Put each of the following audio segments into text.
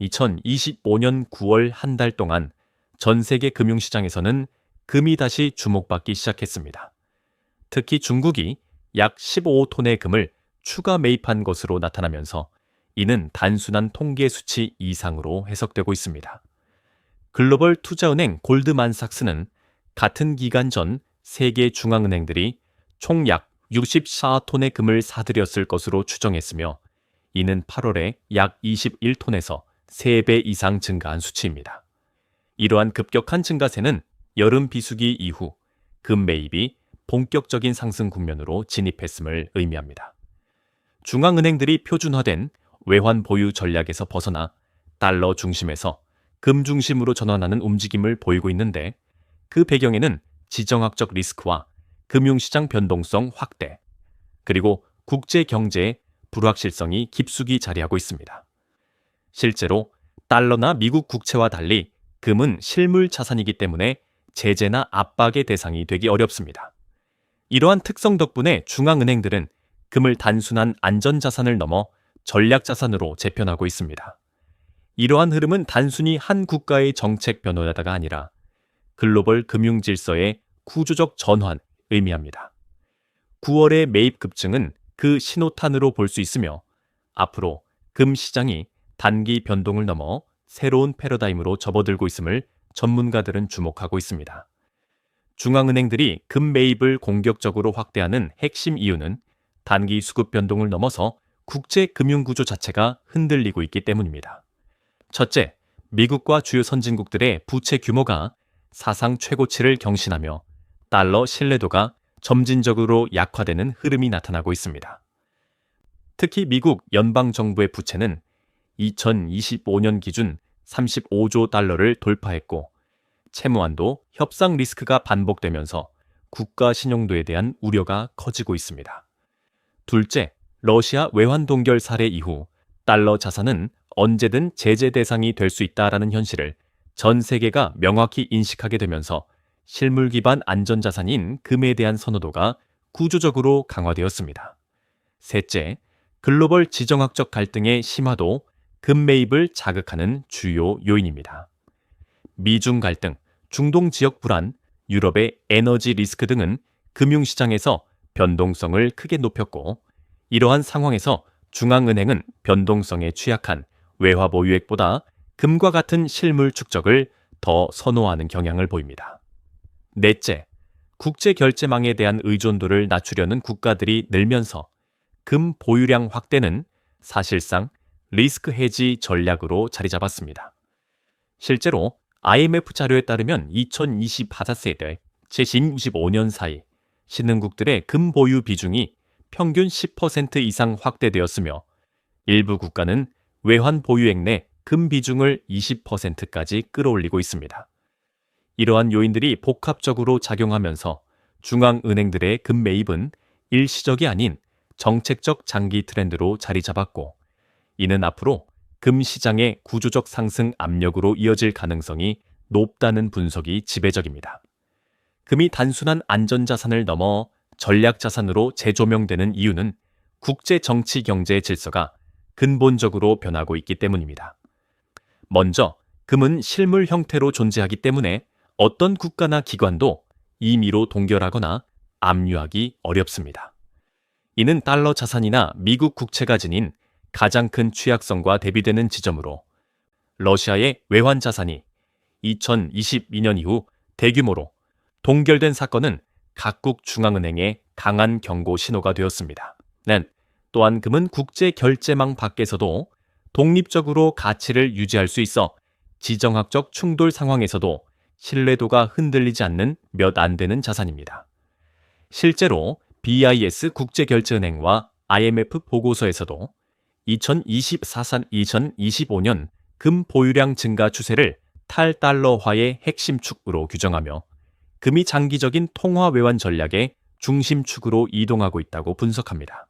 2025년 9월 한 달 동안 전 세계 금융시장에서는 금이 다시 주목받기 시작했습니다. 특히 중국이 약 15톤의 금을 추가 매입한 것으로 나타나면서 이는 단순한 통계 수치 이상으로 해석되고 있습니다. 글로벌 투자은행 골드만삭스는 같은 기간 전 세계 중앙은행들이 총 약 64톤의 금을 사들였을 것으로 추정했으며 이는 8월에 약 21톤에서 3배 이상 증가한 수치입니다. 이러한 급격한 증가세는 여름 비수기 이후 금 매입이 본격적인 상승 국면으로 진입했음을 의미합니다. 중앙은행들이 표준화된 외환 보유 전략에서 벗어나 달러 중심에서 금 중심으로 전환하는 움직임을 보이고 있는데 그 배경에는 지정학적 리스크와 금융시장 변동성 확대, 그리고 국제 경제의 불확실성이 깊숙이 자리하고 있습니다. 실제로 달러나 미국 국채와 달리 금은 실물 자산이기 때문에 제재나 압박의 대상이 되기 어렵습니다. 이러한 특성 덕분에 중앙은행들은 금을 단순한 안전자산을 넘어 전략자산으로 재편하고 있습니다. 이러한 흐름은 단순히 한 국가의 정책 변화가 아니라 글로벌 금융 질서의 구조적 전환을 의미합니다. 9월의 매입 급증은 그 신호탄으로 볼 수 있으며 앞으로 금 시장이 단기 변동을 넘어 새로운 패러다임으로 접어들고 있음을 전문가들은 주목하고 있습니다. 중앙은행들이 금 매입을 공격적으로 확대하는 핵심 이유는 단기 수급 변동을 넘어서 국제 금융 구조 자체가 흔들리고 있기 때문입니다. 첫째, 미국과 주요 선진국들의 부채 규모가 사상 최고치를 경신하며 달러 신뢰도가 점진적으로 약화되는 흐름이 나타나고 있습니다. 특히 미국 연방정부의 부채는 2025년 기준 35조 달러를 돌파했고 채무한도 협상 리스크가 반복되면서 국가 신용도에 대한 우려가 커지고 있습니다. 둘째, 러시아 외환 동결 사례 이후 달러 자산은 언제든 제재 대상이 될 수 있다라는 현실을 전 세계가 명확히 인식하게 되면서 실물 기반 안전자산인 금에 대한 선호도가 구조적으로 강화되었습니다. 셋째, 글로벌 지정학적 갈등의 심화도 금 매입을 자극하는 주요 요인입니다. 미중 갈등, 중동 지역 불안, 유럽의 에너지 리스크 등은 금융시장에서 변동성을 크게 높였고 이러한 상황에서 중앙은행은 변동성에 취약한 외화 보유액보다 금과 같은 실물 축적을 더 선호하는 경향을 보입니다. 넷째, 국제 결제망에 대한 의존도를 낮추려는 국가들이 늘면서 금 보유량 확대는 사실상 리스크 해지 전략으로 자리 잡았습니다. 실제로 IMF 자료에 따르면 2024세대 제25년 사이 신흥국들의 금 보유 비중이 평균 10% 이상 확대되었으며 일부 국가는 외환 보유액 내 금 비중을 20%까지 끌어올리고 있습니다. 이러한 요인들이 복합적으로 작용하면서 중앙은행들의 금 매입은 일시적이 아닌 정책적 장기 트렌드로 자리 잡았고 이는 앞으로 금 시장의 구조적 상승 압력으로 이어질 가능성이 높다는 분석이 지배적입니다. 금이 단순한 안전자산을 넘어 전략자산으로 재조명되는 이유는 국제 정치 경제 질서가 근본적으로 변하고 있기 때문입니다. 먼저, 금은 실물 형태로 존재하기 때문에 어떤 국가나 기관도 임의로 동결하거나 압류하기 어렵습니다. 이는 달러 자산이나 미국 국채가 지닌 가장 큰 취약성과 대비되는 지점으로 러시아의 외환 자산이 2022년 이후 대규모로 동결된 사건은 각국 중앙은행의 강한 경고 신호가 되었습니다. 또한 금은 국제 결제망 밖에서도 독립적으로 가치를 유지할 수 있어 지정학적 충돌 상황에서도 신뢰도가 흔들리지 않는 몇 안 되는 자산입니다. 실제로 BIS 국제결제은행과 IMF 보고서에서도 2025년 금 보유량 증가 추세를 탈달러화의 핵심 축으로 규정하며 금이 장기적인 통화 외환 전략의 중심축으로 이동하고 있다고 분석합니다.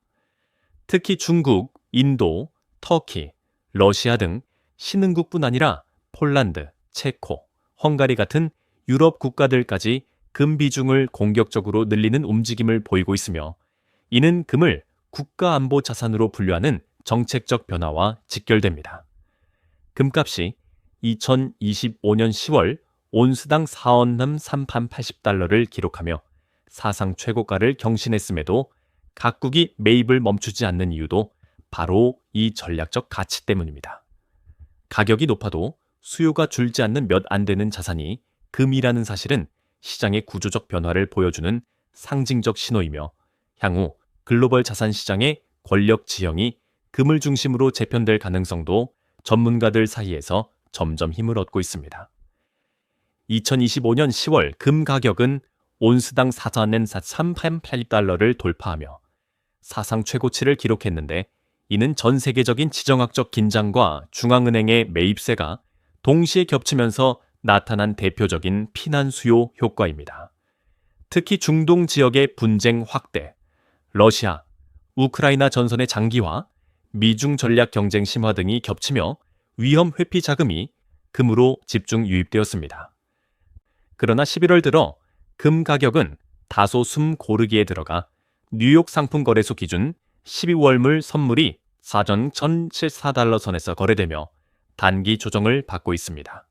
특히 중국, 인도, 터키, 러시아 등 신흥국뿐 아니라 폴란드, 체코, 헝가리 같은 유럽 국가들까지 금 비중을 공격적으로 늘리는 움직임을 보이고 있으며 이는 금을 국가 안보 자산으로 분류하는 정책적 변화와 직결됩니다. 금값이 2025년 10월 온스당 4원남 3,080달러를 기록하며 사상 최고가를 경신했음에도 각국이 매입을 멈추지 않는 이유도 바로 이 전략적 가치 때문입니다. 가격이 높아도 수요가 줄지 않는 몇 안 되는 자산이 금이라는 사실은 시장의 구조적 변화를 보여주는 상징적 신호이며 향후 글로벌 자산 시장의 권력 지형이 금을 중심으로 재편될 가능성도 전문가들 사이에서 점점 힘을 얻고 있습니다. 2025년 10월 금 가격은 온스당 4,380달러를 돌파하며 사상 최고치를 기록했는데, 이는 전 세계적인 지정학적 긴장과 중앙은행의 매입세가 동시에 겹치면서 나타난 대표적인 피난 수요 효과입니다. 특히 중동 지역의 분쟁 확대, 러시아, 우크라이나 전선의 장기화, 미중 전략 경쟁 심화 등이 겹치며 위험 회피 자금이 금으로 집중 유입되었습니다. 그러나 11월 들어 금 가격은 다소 숨 고르기에 들어가 뉴욕 상품거래소 기준 12월물 선물이 사전 1,074달러 선에서 거래되며 단기 조정을 받고 있습니다.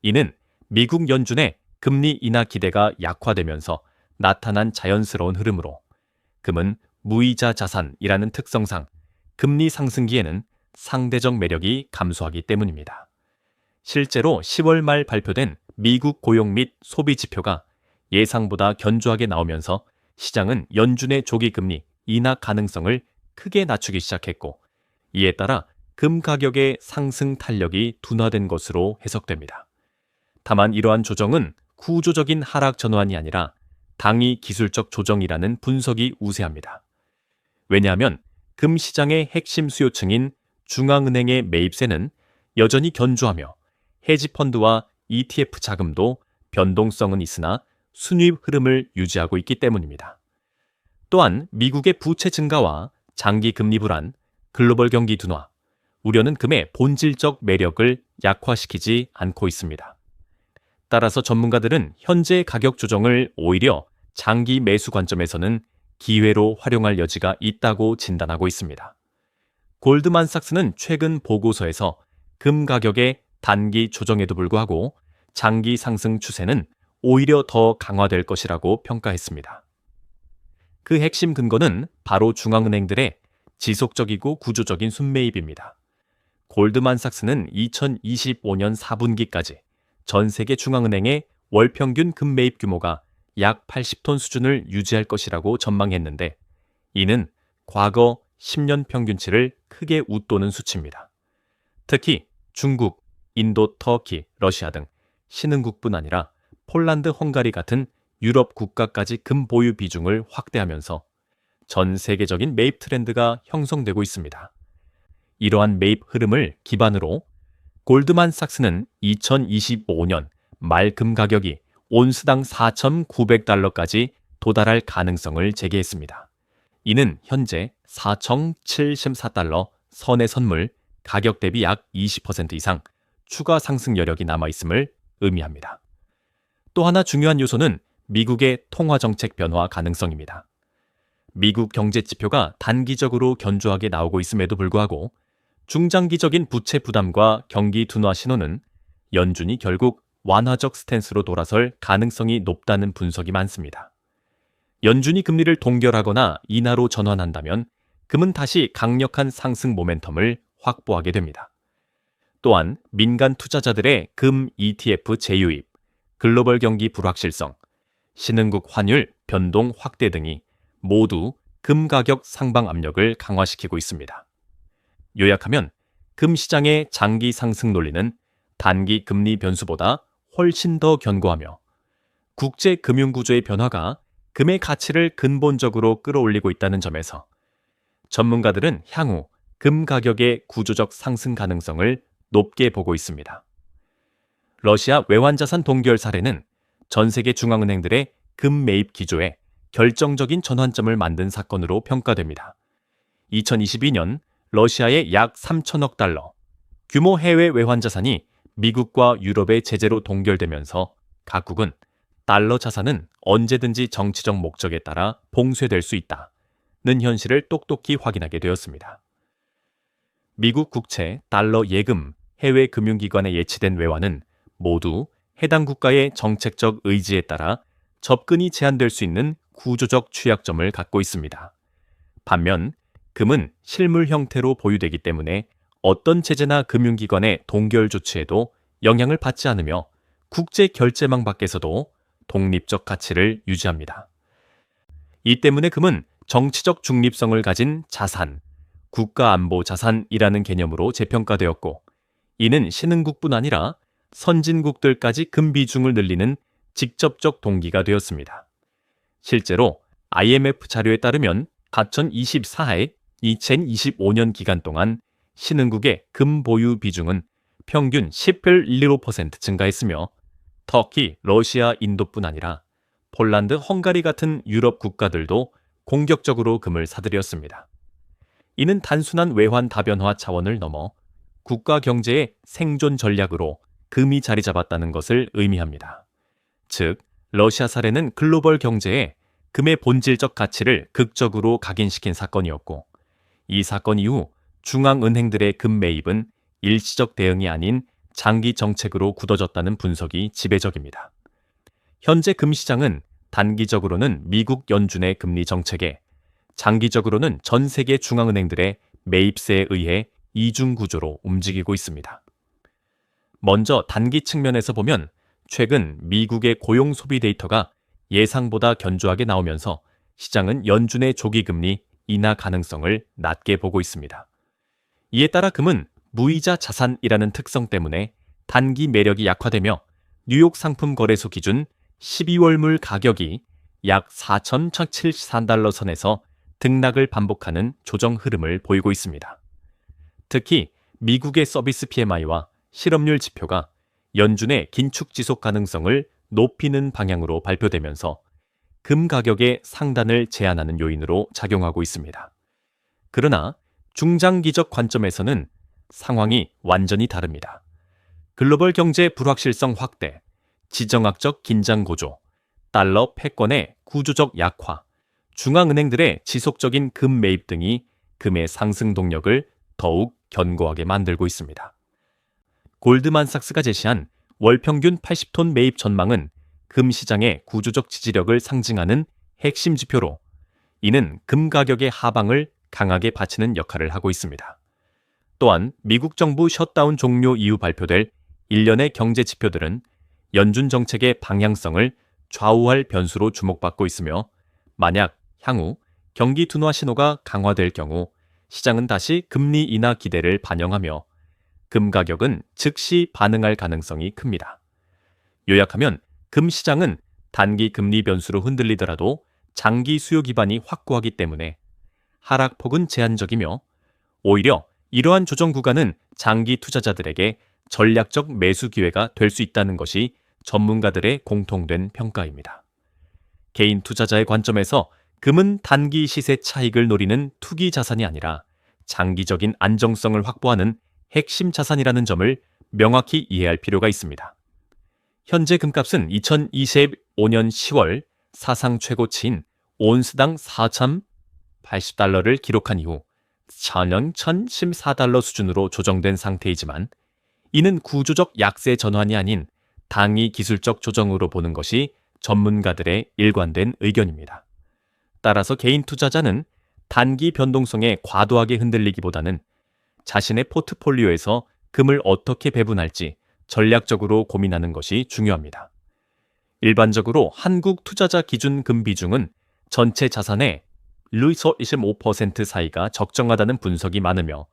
이는 미국 연준의 금리 인하 기대가 약화되면서 나타난 자연스러운 흐름으로 금은 무이자 자산이라는 특성상 금리 상승기에는 상대적 매력이 감소하기 때문입니다. 실제로 10월 말 발표된 미국 고용 및 소비 지표가 예상보다 견조하게 나오면서 시장은 연준의 조기 금리 인하 가능성을 크게 낮추기 시작했고, 이에 따라 금 가격의 상승 탄력이 둔화된 것으로 해석됩니다. 다만 이러한 조정은 구조적인 하락 전환이 아니라 당위 기술적 조정이라는 분석이 우세합니다. 왜냐하면 금 시장의 핵심 수요층인 중앙은행의 매입세는 여전히 견조하며 헤지펀드와 ETF 자금도 변동성은 있으나 순위입 흐름을 유지하고 있기 때문입니다. 또한 미국의 부채 증가와 장기 금리 불안, 글로벌 경기 둔화, 우려는 금의 본질적 매력을 약화시키지 않고 있습니다. 따라서 전문가들은 현재의 가격 조정을 오히려 장기 매수 관점에서는 기회로 활용할 여지가 있다고 진단하고 있습니다. 골드만삭스는 최근 보고서에서 금 가격의 단기 조정에도 불구하고 장기 상승 추세는 오히려 더 강화될 것이라고 평가했습니다. 그 핵심 근거는 바로 중앙은행들의 지속적이고 구조적인 순매입입니다. 골드만삭스는 2025년 4분기까지 전 세계 중앙은행의 월평균 금매입 규모가 약 80톤 수준을 유지할 것이라고 전망했는데, 이는 과거 10년 평균치를 크게 웃도는 수치입니다. 특히 중국, 인도, 터키, 러시아 등 신흥국뿐 아니라 폴란드, 헝가리 같은 유럽 국가까지 금 보유 비중을 확대하면서 전 세계적인 매입 트렌드가 형성되고 있습니다. 이러한 매입 흐름을 기반으로 골드만삭스는 2025년 말 금 가격이 온스당 4,900달러까지 도달할 가능성을 제기했습니다. 이는 현재 4,074달러 선의 선물 가격 대비 약 20% 이상 추가 상승 여력이 남아있음을 의미합니다. 또 하나 중요한 요소는 미국의 통화정책 변화 가능성입니다. 미국 경제 지표가 단기적으로 견조하게 나오고 있음에도 불구하고 중장기적인 부채 부담과 경기 둔화 신호는 연준이 결국 완화적 스탠스로 돌아설 가능성이 높다는 분석이 많습니다. 연준이 금리를 동결하거나 인하로 전환한다면 금은 다시 강력한 상승 모멘텀을 확보하게 됩니다. 또한 민간 투자자들의 금 ETF 재유입, 글로벌 경기 불확실성, 신흥국 환율 변동 확대 등이 모두 금 가격 상방 압력을 강화시키고 있습니다. 요약하면 금 시장의 장기 상승 논리는 단기 금리 변수보다 훨씬 더 견고하며 국제 금융 구조의 변화가 금의 가치를 근본적으로 끌어올리고 있다는 점에서 전문가들은 향후 금 가격의 구조적 상승 가능성을 높게 보고 있습니다. 러시아 외환자산 동결 사례는 전 세계 중앙은행들의 금 매입 기조에 결정적인 전환점을 만든 사건으로 평가됩니다. 2022년 러시아의 약 3천억 달러 규모 해외 외환자산이 미국과 유럽의 제재로 동결되면서 각국은 달러 자산은 언제든지 정치적 목적에 따라 봉쇄될 수 있다는 현실을 똑똑히 확인하게 되었습니다. 미국 국채 달러 예금 해외 금융기관에 예치된 외환은 모두 해당 국가의 정책적 의지에 따라 접근이 제한될 수 있는 구조적 취약점을 갖고 있습니다. 반면 금은 실물 형태로 보유되기 때문에 어떤 제재나 금융기관의 동결 조치에도 영향을 받지 않으며 국제 결제망 밖에서도 독립적 가치를 유지합니다. 이 때문에 금은 정치적 중립성을 가진 자산, 국가안보 자산이라는 개념으로 재평가되었고, 이는 신흥국뿐 아니라 선진국들까지 금 비중을 늘리는 직접적 동기가 되었습니다. 실제로 IMF 자료에 따르면 2024에 2025년 기간 동안 신흥국의 금 보유 비중은 평균 10.15% 증가했으며, 터키, 러시아, 인도뿐 아니라 폴란드, 헝가리 같은 유럽 국가들도 공격적으로 금을 사들였습니다. 이는 단순한 외환 다변화 차원을 넘어 국가 경제의 생존 전략으로 금이 자리 잡았다는 것을 의미합니다. 즉, 러시아 사례는 글로벌 경제에 금의 본질적 가치를 극적으로 각인시킨 사건이었고, 이 사건 이후 중앙은행들의 금 매입은 일시적 대응이 아닌 장기 정책으로 굳어졌다는 분석이 지배적입니다. 현재 금 시장은 단기적으로는 미국 연준의 금리 정책에, 장기적으로는 전 세계 중앙은행들의 매입세에 의해 이중 구조로 움직이고 있습니다. 먼저 단기 측면에서 보면 최근 미국의 고용 소비 데이터가 예상보다 견조하게 나오면서 시장은 연준의 조기 금리 인하 가능성을 낮게 보고 있습니다. 이에 따라 금은 무이자 자산이라는 특성 때문에 단기 매력이 약화되며 뉴욕 상품 거래소 기준 12월물 가격이 약 4,174달러 선에서 등락을 반복하는 조정 흐름을 보이고 있습니다. 특히 미국의 서비스 PMI와 실업률 지표가 연준의 긴축 지속 가능성을 높이는 방향으로 발표되면서 금 가격의 상단을 제한하는 요인으로 작용하고 있습니다. 그러나 중장기적 관점에서는 상황이 완전히 다릅니다. 글로벌 경제 불확실성 확대, 지정학적 긴장 고조, 달러 패권의 구조적 약화, 중앙은행들의 지속적인 금 매입 등이 금의 상승 동력을 더욱 견고하게 만들고 있습니다. 골드만삭스가 제시한 월평균 80톤 매입 전망은 금 시장의 구조적 지지력을 상징하는 핵심 지표로, 이는 금 가격의 하방을 강하게 받치는 역할을 하고 있습니다. 또한 미국 정부 셧다운 종료 이후 발표될 일련의 경제 지표들은 연준 정책의 방향성을 좌우할 변수로 주목받고 있으며, 만약 향후 경기 둔화 신호가 강화될 경우 시장은 다시 금리 인하 기대를 반영하며 금 가격은 즉시 반응할 가능성이 큽니다. 요약하면 금 시장은 단기 금리 변수로 흔들리더라도 장기 수요 기반이 확고하기 때문에 하락폭은 제한적이며, 오히려 이러한 조정 구간은 장기 투자자들에게 전략적 매수 기회가 될 수 있다는 것이 전문가들의 공통된 평가입니다. 개인 투자자의 관점에서 금은 단기 시세 차익을 노리는 투기 자산이 아니라 장기적인 안정성을 확보하는 핵심 자산이라는 점을 명확히 이해할 필요가 있습니다. 현재 금값은 2025년 10월 사상 최고치인 온스당 4,080달러를 기록한 이후 전년 1,014달러 수준으로 조정된 상태이지만, 이는 구조적 약세 전환이 아닌 당위 기술적 조정으로 보는 것이 전문가들의 일관된 의견입니다. 따라서 개인 투자자는 단기 변동성에 과도하게 흔들리기보다는 자신의 포트폴리오에서 금을 어떻게 배분할지 전략적으로 고민하는 것이 중요합니다. 일반적으로 한국 투자자 기준 금 비중은 전체 자산의 1~25% 사이가 적정하다는 분석이 많으며,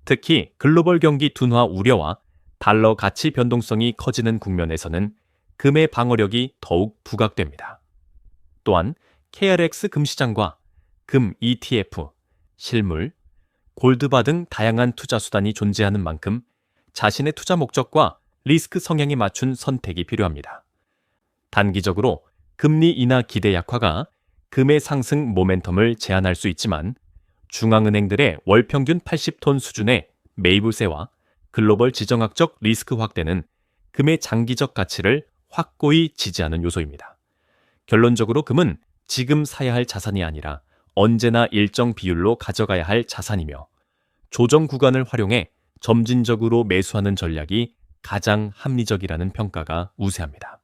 특히 글로벌 경기 둔화 우려와 달러 가치 변동성이 커지는 국면에서는 금의 방어력이 더욱 부각됩니다. 또한 KRX 금시장과 금 ETF, 실물, 골드바 등 다양한 투자 수단이 존재하는 만큼 자신의 투자 목적과 리스크 성향에 맞춘 선택이 필요합니다. 단기적으로 금리 인하 기대 약화가 금의 상승 모멘텀을 제한할 수 있지만, 중앙은행들의 월평균 80톤 수준의 매입세와 글로벌 지정학적 리스크 확대는 금의 장기적 가치를 확고히 지지하는 요소입니다. 결론적으로 금은 지금 사야 할 자산이 아니라 언제나 일정 비율로 가져가야 할 자산이며, 조정 구간을 활용해 점진적으로 매수하는 전략이 가장 합리적이라는 평가가 우세합니다.